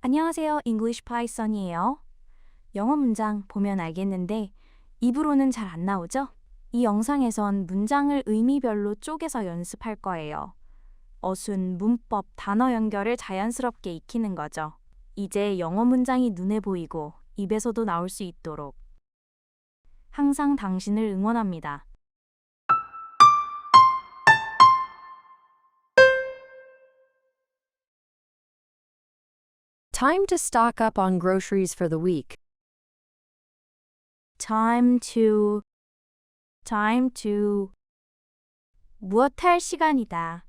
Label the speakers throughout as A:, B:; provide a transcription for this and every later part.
A: 안녕하세요. English Python이에요. 영어 문장 보면 알겠는데 입으로는 잘 안 나오죠? 이 영상에선 문장을 의미별로 쪼개서 연습할 거예요. 어순, 문법, 단어 연결을 자연스럽게 익히는 거죠. 이제 영어 문장이 눈에 보이고 입에서도 나올 수 있도록 항상 당신을 응원합니다.
B: Time to stock up on groceries for the week.
A: Time to 무엇 할 시간이다.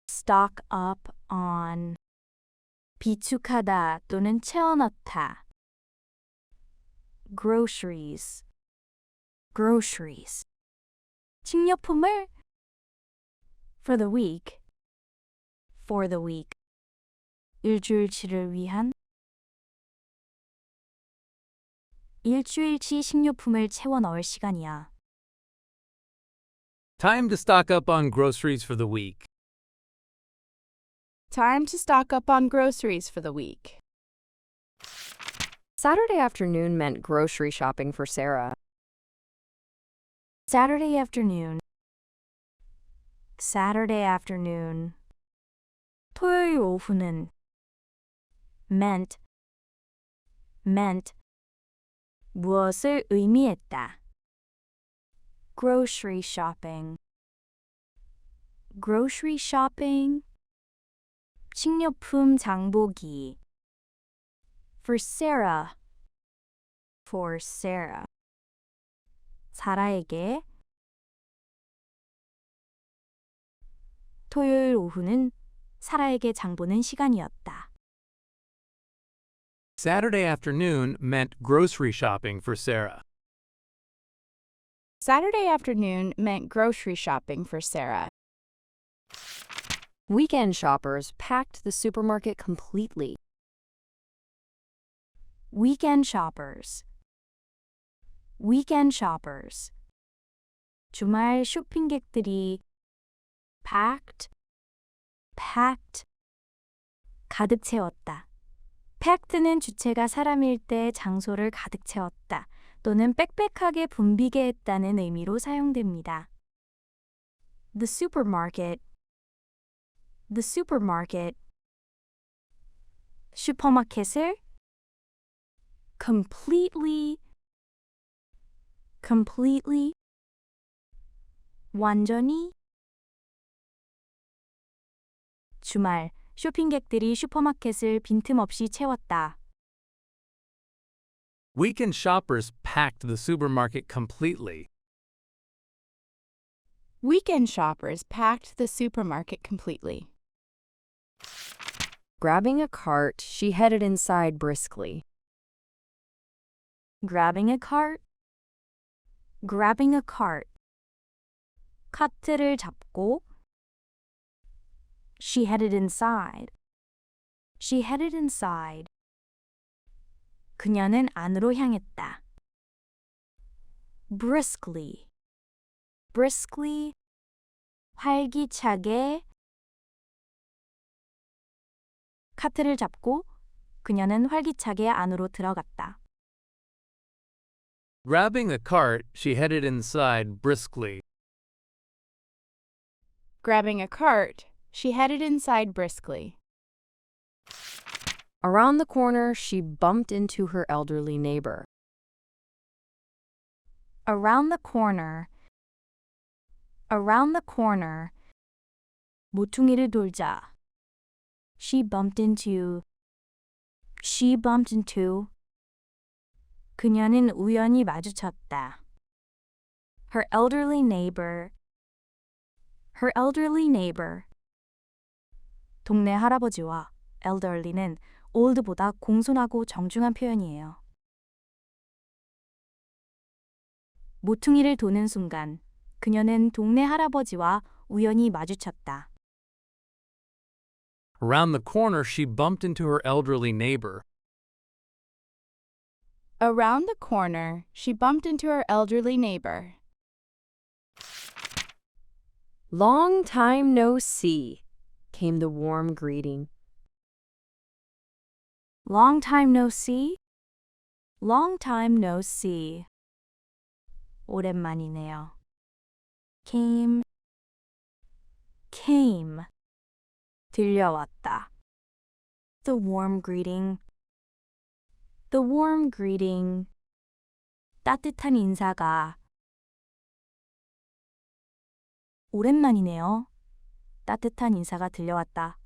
A: Stock up on 비축하다 또는 채워넣다. Groceries 식료품을 for the week 일주일치를 위한 일주일치 식료품을 채워 넣을 시간이야.
C: Time to stock up on groceries for the week.
D: Time to stock up on groceries for the week.
B: Saturday afternoon meant grocery shopping for Sarah.
A: Saturday afternoon 토요일 오후는 meant 무엇을 의미했다. Grocery shopping 식료품 장보기 for Sarah 사라에게 토요일 오후는 사라에게 장보는 시간이었다.
C: Saturday afternoon meant grocery shopping for Sarah.
D: Saturday afternoon meant grocery shopping for Sarah.
B: Weekend shoppers packed the supermarket completely.
A: Weekend shoppers 주말 쇼핑객들이 packed 가득 채웠다. packed는 주체가 사람일 때 장소를 가득 채웠다 또는 빽빽하게 붐비게 했다는 의미로 사용됩니다. The supermarket 슈퍼마켓을 completely 완전히 주말 쇼핑객들이 슈퍼마켓을 빈틈없이 채웠다.
C: Weekend shoppers packed the supermarket completely.
D: Weekend shoppers packed the supermarket completely.
B: Grabbing a cart, she headed inside briskly.
A: Grabbing a cart 카트를 잡고 She headed inside. 그녀는 안으로 향했다. Briskly 활기차게 카트를 잡고 그녀는 활기차게 안으로 들어갔다.
C: Grabbing a cart, she headed inside briskly.
D: Grabbing a cart, she headed inside briskly.
B: Around the corner, she bumped into her elderly neighbor.
A: Around the corner 모퉁이를 돌자 She bumped into 그녀는 우연히 마주쳤다. Her elderly neighbor 동네 할아버지와 elderly는 old보다 공손하고 정중한 표현이에요. 모퉁이를 도는 순간 그녀는 동네 할아버지와 우연히 마주쳤다.
C: Around the corner, she bumped into her elderly neighbor.
D: Around the corner, she bumped into her elderly neighbor.
B: Long time no see. came the warm greeting.
A: Long time no see? Long time no see. 오랜만이네요. came, 들려왔다. The warm greeting, 따뜻한 인사가. 오랜만이네요. 따뜻한 인사가 들려왔다.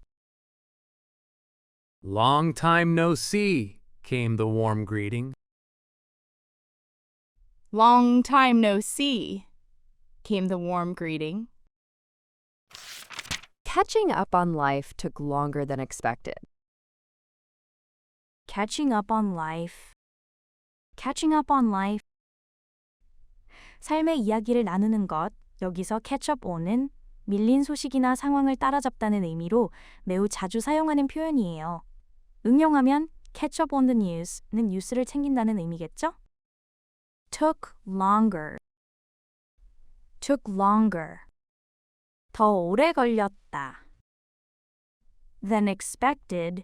C: Long time no see, came the warm greeting.
D: Long time no see, came the warm greeting.
B: Catching up on life took longer than expected.
A: Catching up on life. 삶의 이야기를 나누는 것, 여기서 catch up on은 밀린 소식이나 상황을 따라잡다는 의미로 매우 자주 사용하는 표현이에요. 응용하면 catch up on the news는 뉴스를 챙긴다는 의미겠죠? took longer. 더 오래 걸렸다. than expected.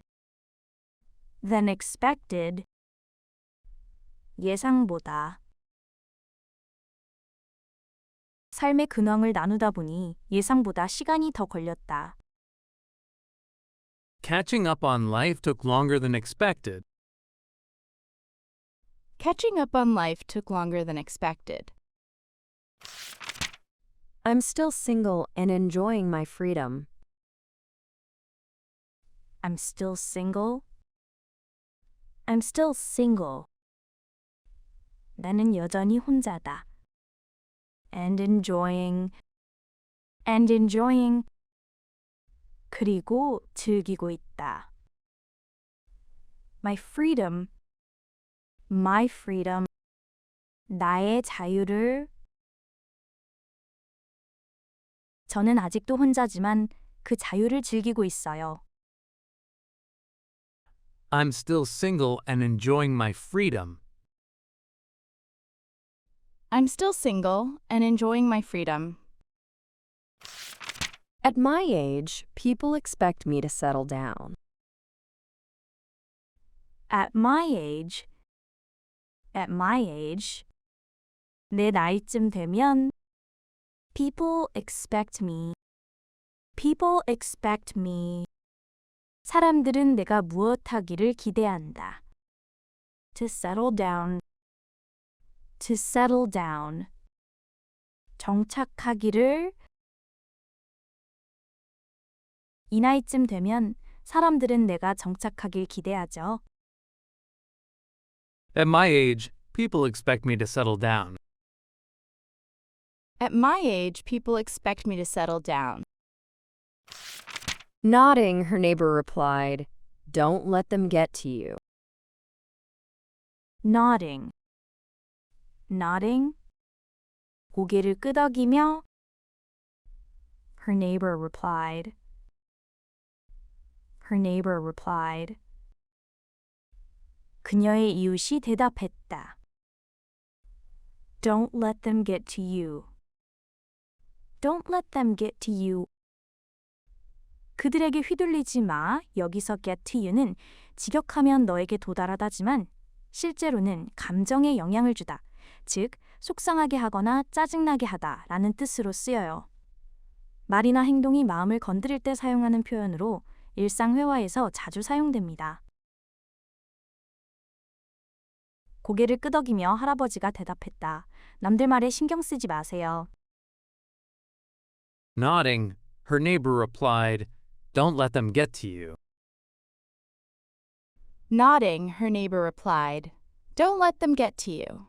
A: 예상보다. 삶의 근황을 나누다 보니 예상보다 시간이 더 걸렸다.
C: Catching up on life took longer than expected.
D: Catching up on life took longer than expected.
B: I'm still single and enjoying my freedom.
A: I'm still single. 나는 여전히 혼자다. And enjoying. 그리고 즐기고 있다. My freedom. 나의 자유를. 저는 아직도 혼자지만 그 자유를 즐기고 있어요.
C: I'm still single and enjoying my freedom.
D: I'm still single and enjoying my freedom.
B: At my age, people expect me to settle down.
A: At my age. 내 나이쯤 되면 people expect me. 사람들은 내가 무엇 하기를 기대한다. To settle down. 정착하기를. 이 나이쯤 되면 사람들은 내가 정착하길 기대하죠.
C: At my age, people expect me to settle down.
D: At my age, people expect me to settle down.
B: Nodding, her neighbor replied, "Don't let them get to you."
A: Nodding. 고개를 끄덕이며. Her neighbor replied. 그녀의 이웃이 대답했다. Don't let them get to you. 그들에게 휘둘리지 마. 여기서 get to you는 직역하면 너에게 도달하다지만 실제로는 감정에 영향을 주다, 즉 속상하게 하거나 짜증나게 하다 라는 뜻으로 쓰여요. 말이나 행동이 마음을 건드릴 때 사용하는 표현으로 일상 회화에서 자주 사용됩니다. 고개를 끄덕이며 할아버지가 대답했다. 남들 말에 신경 쓰지 마세요.
C: Nodding, her neighbor replied, "Don't let them get to you."
D: Nodding, her neighbor replied, "Don't let them get to you."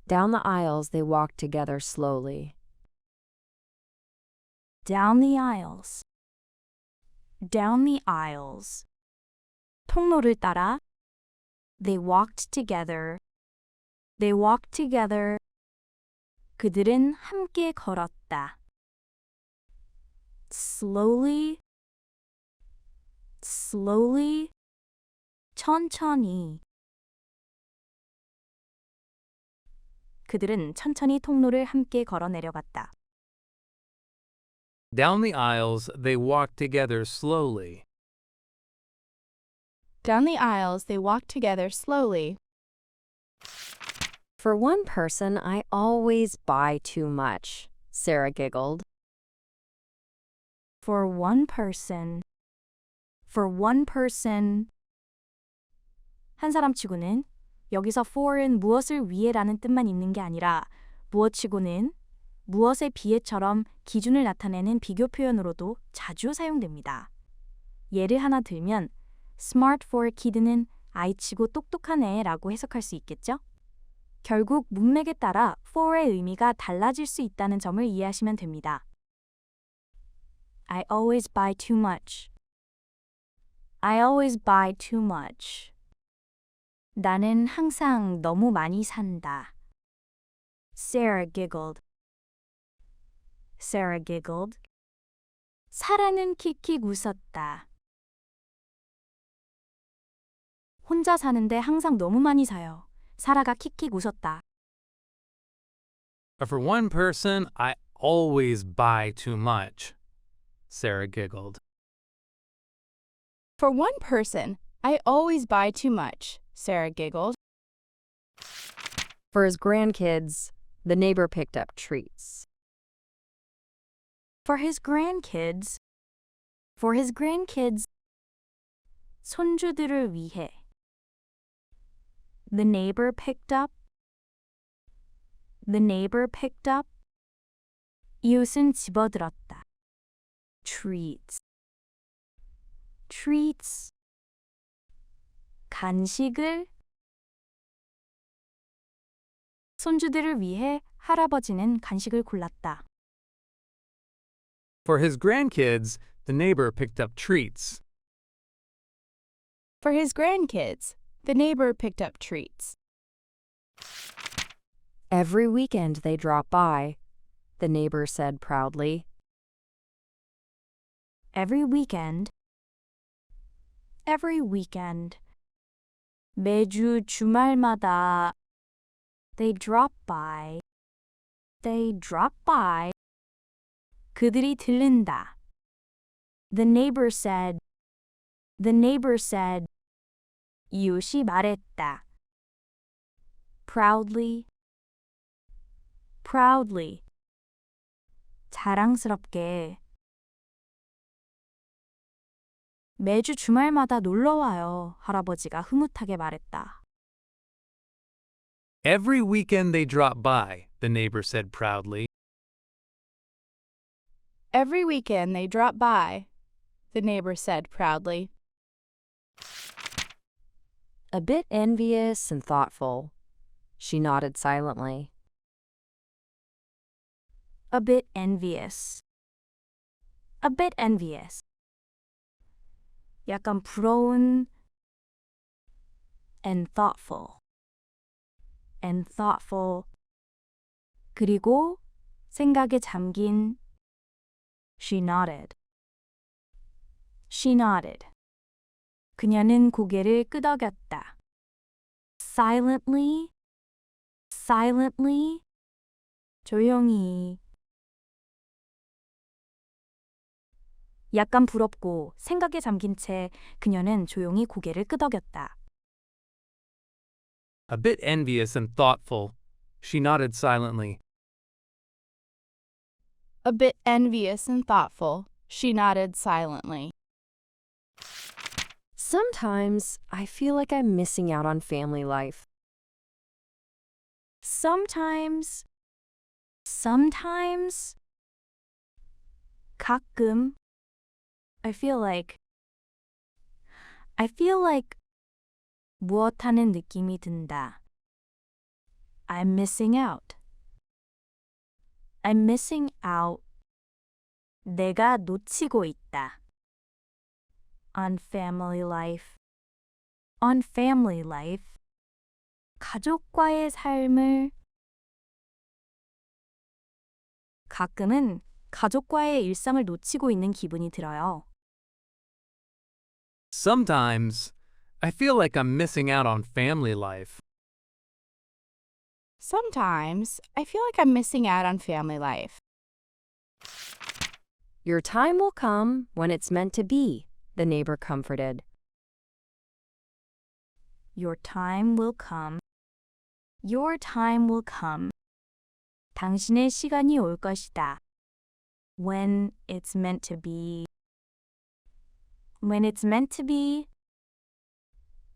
B: Down the aisles they walked together slowly.
A: Down the aisles. 통로를 따라. They walked together. 그들은 함께 걸었다. Slowly. 천천히. 그들은 천천히 통로를 함께 걸어 내려갔다.
C: Down the aisles, they walked together slowly.
D: Down the aisles, they walked together slowly.
B: For one person, I always buy too much, Sarah giggled.
A: For one person. For one person. 한 사람치고는 여기서 for은 무엇을 위해라는 뜻만 있는 게 아니라 무엇치고는 무엇에 비해처럼 기준을 나타내는 비교 표현으로도 자주 사용됩니다. 예를 하나 들면 smart for a kid는 아이치고 똑똑한 애라고 해석할 수 있겠죠? 결국 문맥에 따라 for의 의미가 달라질 수 있다는 점을 이해하시면 됩니다. I always buy too much. I always buy too much. 나는 항상 너무 많이 산다. Sarah giggled. Sarah giggled. 사라는 킥킥 웃었다. 혼자 사는데 항상 너무 많이 사요. 사라가 킥킥 웃었다.
C: For one person, I always buy too much. Sarah giggled.
D: For one person, I always buy too much, Sarah giggled.
B: For his grandkids, the neighbor picked up treats.
A: For his grandkids. For his grandkids. 손주들을 위해. The neighbor picked up. The neighbor picked up. 이웃은 집어들었다. Treats. Treats. 간식을. 손주들을 위해 할아버지는 간식을 골랐다.
C: For his grandkids, the neighbor picked up treats.
D: For his grandkids, the neighbor picked up treats.
B: Every weekend they drop by, the neighbor said proudly.
A: Every weekend. Every weekend. 매주 주말마다. They drop by. They drop by. 그들이 들른다. The neighbor said. The neighbor said. 이웃이 말했다. Proudly. Proudly. 자랑스럽게. 매주 주말마다 놀러 와요. 할아버지가 흐뭇하게 말했다.
C: Every weekend they drop by, the neighbor said proudly.
D: Every weekend they drop by, the neighbor said proudly.
B: A bit envious and thoughtful, she nodded silently.
A: A bit envious. A bit envious. 약간 부러운 and thoughtful. And thoughtful. 그리고 생각에 잠긴 She nodded. She nodded. 그녀는 고개를 끄덕였다. Silently. Silently. 조용히. 약간 부럽고 생각에 잠긴 채 그녀는 조용히 고개를 끄덕였다.
C: A bit envious and thoughtful, she nodded silently.
D: A bit envious and thoughtful, she nodded silently.
B: Sometimes I feel like I'm missing out on family life.
A: Sometimes. Sometimes. 가끔. I feel like 무엇하는 느낌이 든다. I'm missing out. I'm missing out. 내가 놓치고 있다. On family life. On family life. 가족과의 삶을 가끔은 가족과의 일상을 놓치고 있는 기분이 들어요.
C: Sometimes, I feel like I'm missing out on family life.
D: Sometimes I feel like I'm missing out on family life.
B: Your time will come when it's meant to be, the neighbor comforted.
A: Your time will come. Your time will come. 당신의 시간이 올 것이다. When it's meant to be. When it's meant to be.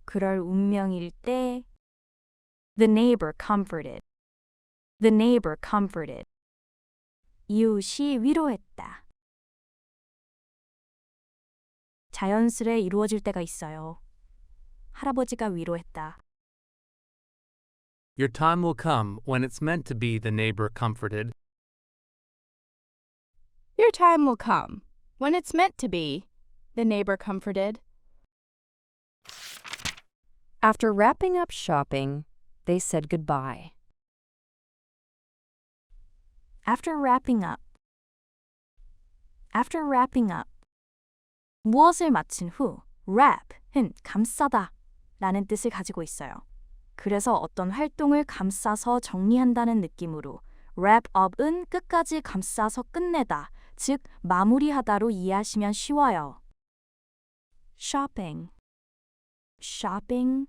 A: 그럴 운명일 때. The neighbor comforted. The neighbor comforted. 이웃이 위로했다. 자연스레 이루어질 때가 있어요. 할아버지가 위로했다.
C: Your time will come when it's meant to be, the neighbor comforted.
D: Your time will come when it's meant to be, the neighbor comforted.
B: After wrapping up shopping, they said goodbye.
A: After wrapping up. After wrapping up. 무엇을 마친 후 wrap은 감싸다 라는 뜻을 가지고 있어요. 그래서 어떤 활동을 감싸서 정리한다는 느낌으로 wrap up은 끝까지 감싸서 끝내다, 즉 마무리하다로 이해하시면 쉬워요. shopping, shopping,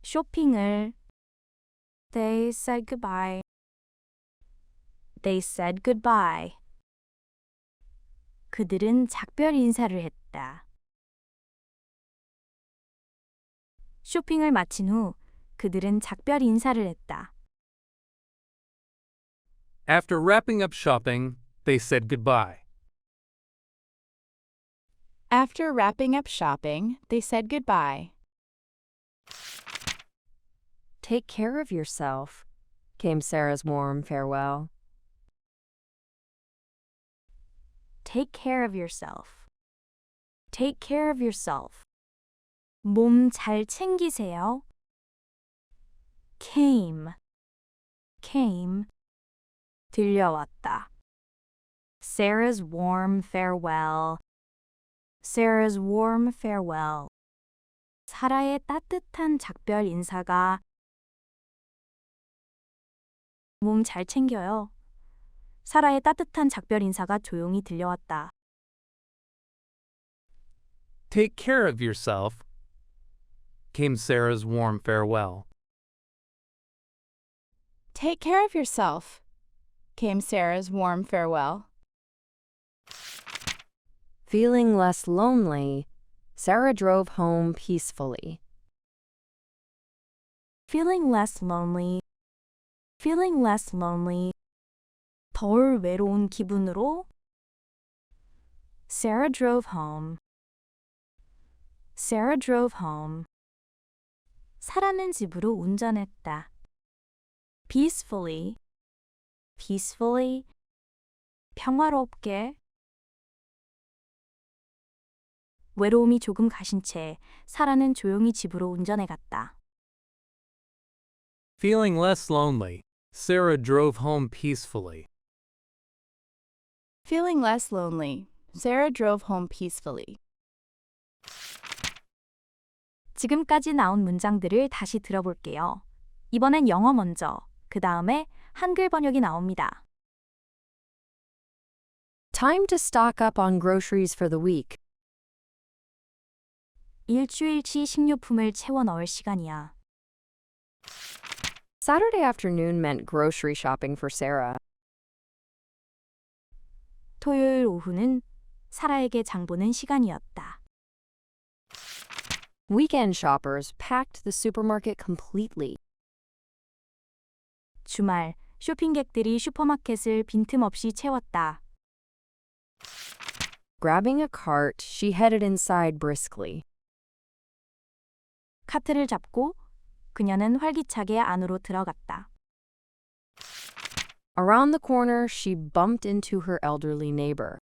A: 쇼핑을 They said goodbye. They said goodbye. 그들은 작별 인사를 했다. 쇼핑을 마친 후 그들은 작별 인사를 했다.
C: After wrapping up shopping, they said goodbye.
D: After wrapping up shopping, they said goodbye.
B: Take care of yourself, came Sarah's warm farewell.
A: Take care of yourself. Take care of yourself. 몸 잘 챙기세요. Came. Came. 들려왔다. Sarah's warm farewell. Sarah's warm farewell. 사라의 따뜻한 작별 인사가 몸 잘 챙겨요. 사라의 따뜻한 작별 인사가 조용히 들려왔다.
C: Take care of yourself, came Sarah's warm farewell.
D: Take care of yourself, came Sarah's warm farewell.
B: Feeling less lonely, Sarah drove home peacefully.
A: Feeling less lonely. Feeling less lonely. 덜 외로운 기분으로 Sarah drove home. Sarah drove home. 사라는 집으로 운전했다. Peacefully. Peacefully. 평화롭게. 외로움이 조금 가신 채 사라는 조용히 집으로 운전해 갔다.
C: Feeling less lonely, Sarah drove home peacefully.
D: Feeling less lonely, Sarah drove home peacefully.
A: 지금까지 나온 문장들을 다시 들어볼게요. 이번엔 영어 먼저, 그 다음에 한글 번역이 나옵니다.
B: Time to stock up on groceries for the week.
A: 일주일치 식료품을 채워 넣을 시간이야.
B: Saturday afternoon meant grocery shopping for Sarah.
A: 토요일 오후는 사라에게 장 보는 시간이었다.
B: Weekend shoppers packed the supermarket completely.
A: 주말 쇼핑객들이 슈퍼마켓을 빈틈없이 채웠다.
B: Grabbing a cart, she headed inside briskly.
A: 카트를 잡고 그녀는 활기차게 안으로 들어갔다.
B: Around the corner, she bumped into her elderly neighbor.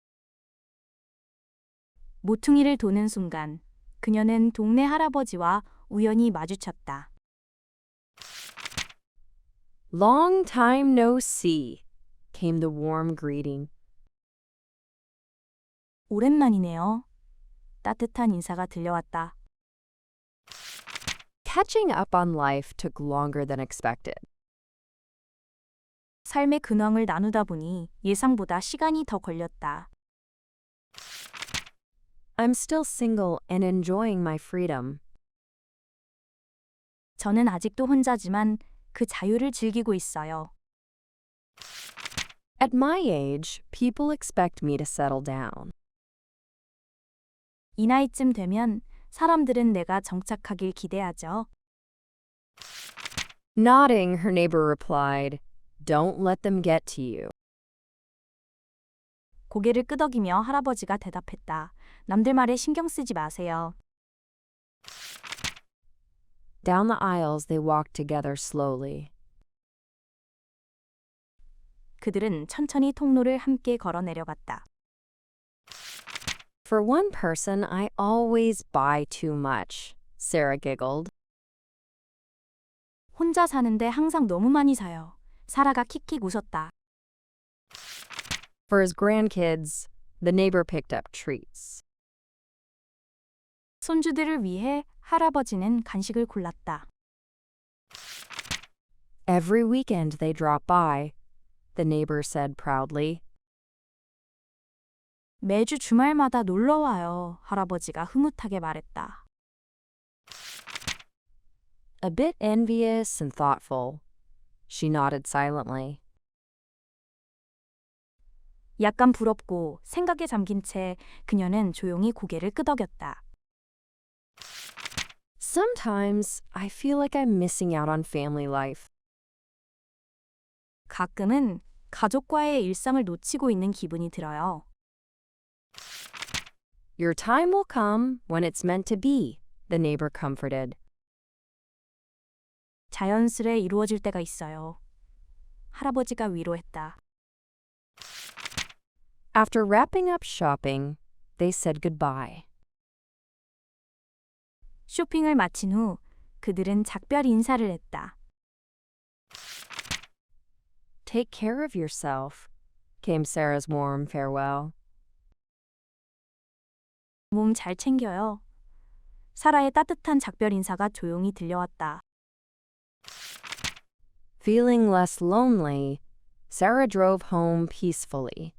A: 모퉁이를 도는 순간 그녀는 동네 할아버지와 우연히 마주쳤다.
B: Long time no see, came the warm greeting.
A: 오랜만이네요. 따뜻한 인사가 들려왔다.
B: Catching up on life took longer than expected.
A: 삶의 근황을 나누다 보니 예상보다 시간이 더 걸렸다.
B: I'm still single and enjoying my freedom.
A: 저는 아직도 혼자지만 그 자유를 즐기고 있어요.
B: At my age, people expect me to settle down.
A: 이 나이쯤 되면 사람들은 내가 정착하길 기대하죠.
B: Nodding, her neighbor replied, Don't let them get to you.
A: 고개를 끄덕이며 할아버지가 대답했다. 남들 말에 신경 쓰지 마세요.
B: Down the aisles they walked together slowly.
A: 그들은 천천히 통로를 함께 걸어 내려갔다.
B: For one person, I always buy too much, Sarah giggled.
A: 혼자 사는데 항상 너무 많이 사요. 사라가 킥킥 웃었다.
B: For his grandkids, the neighbor picked up treats.
A: 손주들을 위해 할아버지는 간식을 골랐다.
B: Every weekend they drop by, the neighbor said proudly.
A: 매주 주말마다 놀러 와요. 할아버지가 흐뭇하게 말했다.
B: A bit envious and thoughtful, she nodded silently.
A: 약간 부럽고 생각에 잠긴 채 그녀는 조용히 고개를 끄덕였다.
B: Sometimes I feel like I'm missing out on family life.
A: 가끔은 가족과의 일상을 놓치고 있는 기분이 들어요.
B: Your time will come when it's meant to be, the neighbor comforted.
A: 자연스레 이루어질 때가 있어요. 할아버지가 위로했다.
B: After wrapping up shopping, they said goodbye.
A: 쇼핑을 마친 후 그들은 작별 인사를 했다.
B: Take care of yourself, came Sarah's warm farewell.
A: 몸 잘 챙겨요. 사라의 따뜻한 작별 인사가 조용히 들려왔다.
B: Feeling less lonely, Sarah drove home peacefully.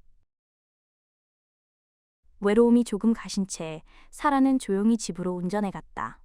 A: 외로움이 조금 가신 채 사라는 조용히 집으로 운전해 갔다.